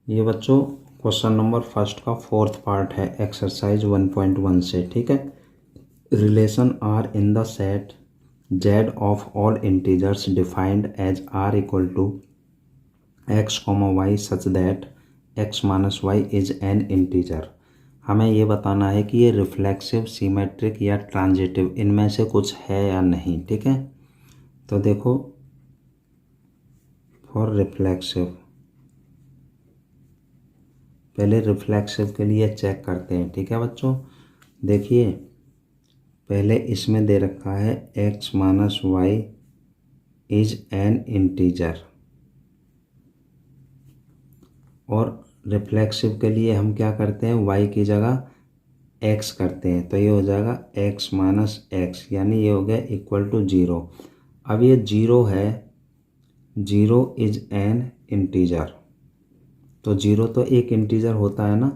ये बच्चों question number first का फोर्थ पार्ट है एक्सरसाइज 1.1 से। ठीक है। Relation R in the set Z of all integers defined as R equal to x comma y such that x minus y is an integer. हमें ये बताना है कि ये रिफ्लेक्सिव, सिमेट्रिक या ट्रांजिटिव इनमें से कुछ है या नहीं। ठीक है। तो देखो, फॉर रिफ्लेक्सिव, पहले रिफ्लेक्सिव के लिए चेक करते हैं। ठीक है बच्चों, देखिए पहले इसमें दे रखा है x minus y is an integer, और रिफ्लेक्सिव के लिए हम क्या करते हैं, y की जगह x करते हैं, तो ये हो जाएगा x माइनस एक्स, यानी ये हो गया इक्वल टू 0। अब ये 0 है, 0 इज एन इंटीजर, तो 0 तो एक इंटीजर होता है ना।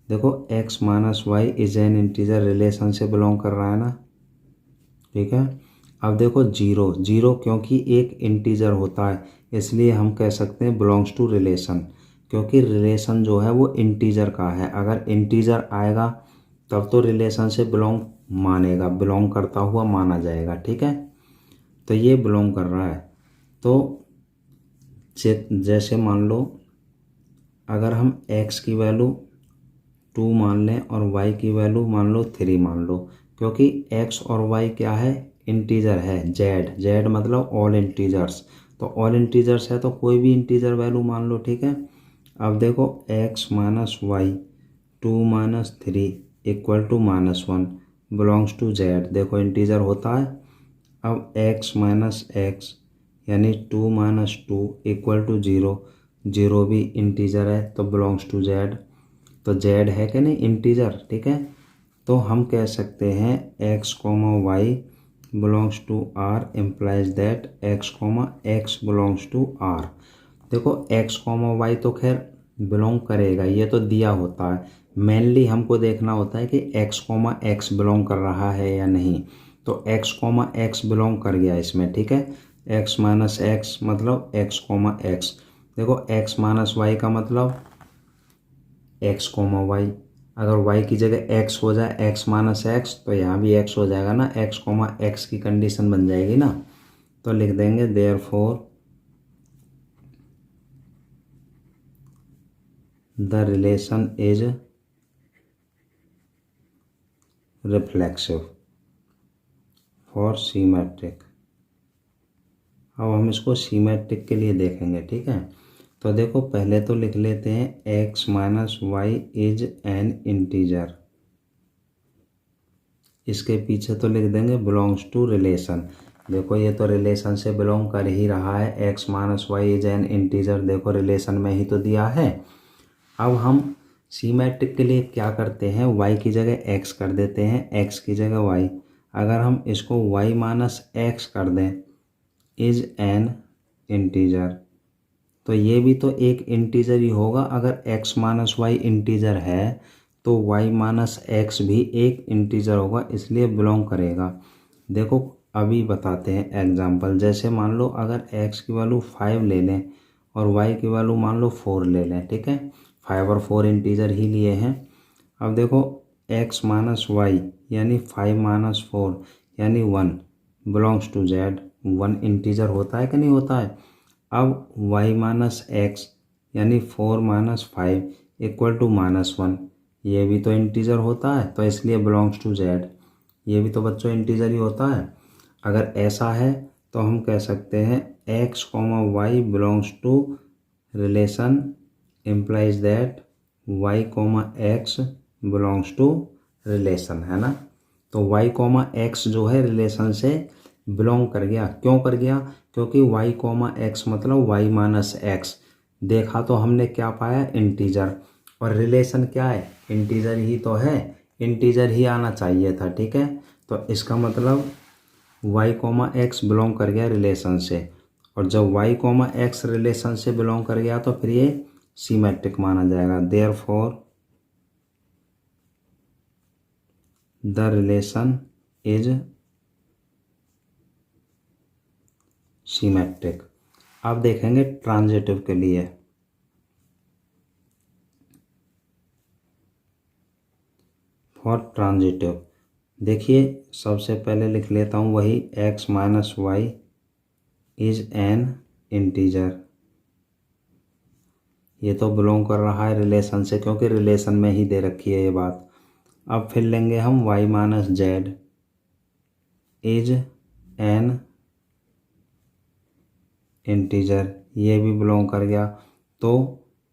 देखो x minus y is an integer relation से बिलोंग कर रहा है ना। ठीक है। अब देखो 0 0 क्योंकि एक इंटीजर होता है इसलिए हम कह सकते हैं बिलोंग्स टू रिलेशन, क्योंकि रिलेशन जो है वो इंटीजर का है। अगर इंटीजर आएगा तब तो रिलेशन से बिलोंग मानेगा, बिलोंग करता हुआ माना जाएगा। ठीक है। तो ये बिलोंग कर रहा है। तो जैसे मान लो अगर हम x की वैल्यू 2 मान लें और y की वैल्यू मान लो 3 मान लो, क्योंकि x और y क्या है, इंटीजर है। z मतलब ऑल इंटीजर्स, तो ऑल इंटीजर्स है तो कोई भी इंटीजर वैल्यू मान लो। ठीक है। अब देखो x minus y 2 minus 3 equal to minus 1 belongs to z, देखो इंटीजर होता है। अब x माइनस एक्स यानी 2 माइनस 2 इक्वल टू 0, 0 भी इंटीजर है तो बिलोंग्स टू z, तो z है कि नहीं इंटीजर। ठीक है। तो हम कह सकते हैं x comma y belongs to r implies that x comma x belongs to r। देखो x कॉमा वाई तो खैर बिलोंग करेगा, ये तो दिया होता है। मेनली हमको देखना होता है कि x कॉमा एक्स बिलोंग कर रहा है या नहीं, तो x कॉमा एक्स बिलोंग कर गया इसमें। ठीक है। x माइनस एक्स मतलब x कॉमा एक्स, देखो x माइनस वाई का मतलब x कॉमा वाई, अगर y की जगह x हो जाए x माइनस एक्स तो यहाँ भी x हो जाएगा ना, x कॉमा एक्स की कंडीशन बन जाएगी ना। तो लिख देंगे therefore the relation is reflexive for symmetric. अब हम इसको सीमेट्रिक के लिए देखेंगे। ठीक है। तो देखो पहले तो लिख लेते हैं x minus y is an integer, इसके पीछे तो लिख देंगे बिलोंग्स टू रिलेशन। देखो ये तो रिलेशन से बिलोंग कर ही रहा है, x minus y is an integer, देखो रिलेशन में ही तो दिया है। अब हम सीमेट्रिक के लिए क्या करते हैं, y की जगह x कर देते हैं, x की जगह y। अगर हम इसको y माइनस एक्स कर दें इज एन इंटीजर, तो ये भी तो एक इंटीजर ही होगा। अगर x माइनस वाई इंटीजर है तो y माइनस एक्स भी एक इंटीजर होगा, इसलिए बिलोंग करेगा। देखो अभी बताते हैं एग्जांपल, जैसे मान लो अगर x की वैल्यू 5 ले लें और y की वैल्यू मान लो 4 ले लें। ठीक है। 5 और 4 इंटीजर ही लिए हैं। अब देखो x माइनस वाई यानी 5 माइनस 4 यानी 1 बिलोंग्स टू z, 1 इंटीजर होता है कि नहीं होता है। अब y माइनस एक्स यानी 4 माइनस 5 इक्वल टू माइनस 1, ये भी तो इंटीजर होता है तो इसलिए बिलोंग्स टू z, ये भी तो बच्चों इंटीजर ही होता है। अगर ऐसा है तो हम कह सकते हैं x comma y belongs to relation implies that y comma x belongs to relation, है ना। तो y कॉमा एक्स जो है रिलेशन से बिलोंग कर गया। क्यों कर गया, क्योंकि y कॉमा एक्स मतलब y माइनस एक्स, देखा तो हमने क्या पाया, इंटीजर, और रिलेशन क्या है, इंटीजर ही तो है, इंटीजर ही आना चाहिए था। ठीक है। तो इसका मतलब y कॉमा एक्स बिलोंग कर गया रिलेशन से, और जब y कॉमा एक्स रिलेशन से बिलोंग कर गया तो फिर ये सीमेट्रिक माना जाएगा। Therefore the relation is symmetric. अब देखेंगे ट्रांजिटिव के लिए। For transitive. देखिए सबसे पहले लिख लेता हूँ वही x minus y is an integer. ये तो बिलोंग कर रहा है रिलेशन से, क्योंकि रिलेशन में ही दे रखी है ये बात। अब फिर लेंगे हम y minus Z is an integer, ये भी बिलोंग कर गया। तो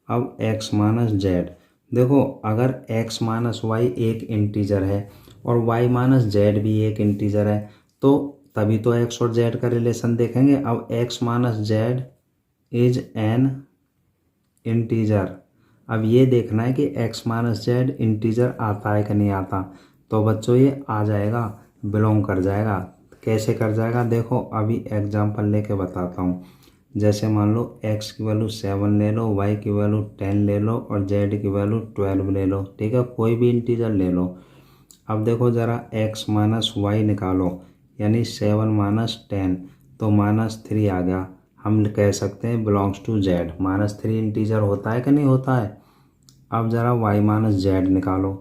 अब x माइनस जेड, देखो अगर x माइनस वाई एक इंटीजर है और y माइनस जेड भी एक इंटीजर है, तो तभी तो x और z का रिलेशन देखेंगे। अब x minus Z is an integer, अब ये देखना है कि x माइनस जेड इंटीजर आता है कि नहीं आता। तो बच्चों ये आ जाएगा, बिलोंग कर जाएगा। कैसे कर जाएगा देखो अभी एग्जांपल लेके बताता हूँ। जैसे मान लो x की वैल्यू 7 ले लो, y की वैल्यू 10 ले लो और z की वैल्यू 12 ले लो, ठीक है, कोई भी इंटीजर ले लो। अब देखो ज़रा x माइनस वाई निकालो, यानी 7 माइनस 10, तो -3 आ गया। हम कह सकते हैं बिलोंग्स टू z। -3 इंटीजर होता है कि नहीं होता है। अब ज़रा y माइनस जेड निकालो,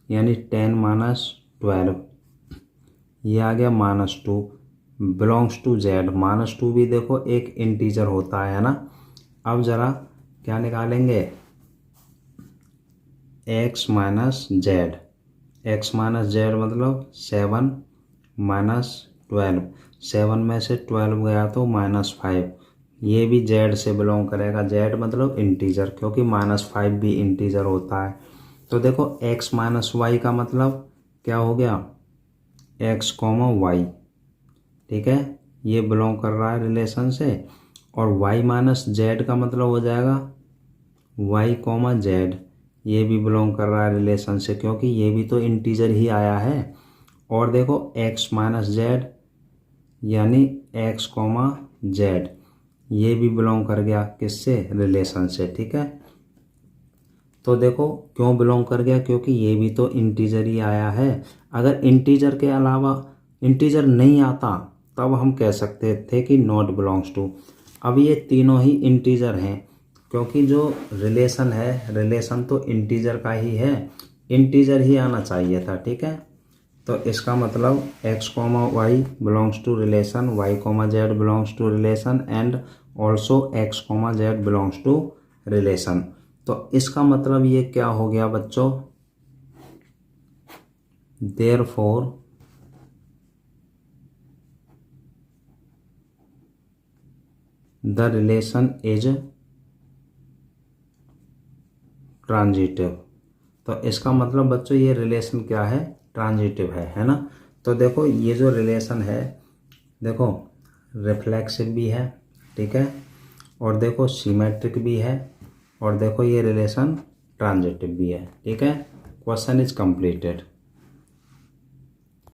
यानी 10 माइनस 12, ये आ गया -2, बिलोंग्स टू z। -2 भी देखो एक इंटीजर होता है ना। अब ज़रा क्या निकालेंगे, x minus Z, x minus Z मतलब 7 माइनस 12, 7 में से 12 गया तो -5, ये भी z से बिलोंग करेगा। z मतलब इंटीजर, क्योंकि -5 भी इंटीजर होता है। तो देखो x माइनस वाई का मतलब क्या हो गया, x कॉमा वाई, ठीक है, ये बिलोंग कर रहा है रिलेशन से। और y माइनस जेड का मतलब हो जाएगा y कॉमा जेड, ये भी बिलोंग कर रहा है रिलेशन से, क्योंकि ये भी तो इंटीजर ही आया है। और देखो x माइनस जेड यानी x कॉमा जेड, ये भी बिलोंग कर गया किससे, रिलेशन से, ठीक है। तो देखो क्यों बिलोंग कर गया, क्योंकि ये भी तो इंटीजर ही आया है। अगर इंटीजर के अलावा इंटीजर नहीं आता तब हम कह सकते थे कि नॉट बिलोंग्स टू। अब ये तीनों ही इंटीजर हैं, क्योंकि जो रिलेशन है, रिलेशन तो इंटीजर का ही है, इंटीजर ही आना चाहिए था, ठीक है। तो इसका मतलब x comma y belongs to relation, y comma z belongs to relation and also x comma z belongs to relation. तो इसका मतलब ये क्या हो गया बच्चों, therefore the relation is transitive. तो इसका मतलब बच्चों ये रिलेशन क्या है, ट्रांजिटिव है ना। तो देखो ये जो रिलेशन है, देखो रिफ्लेक्सिव भी है, ठीक है, और देखो सिमेट्रिक भी है, और देखो ये रिलेशन ट्रांजिटिव भी है, ठीक है। Question is completed.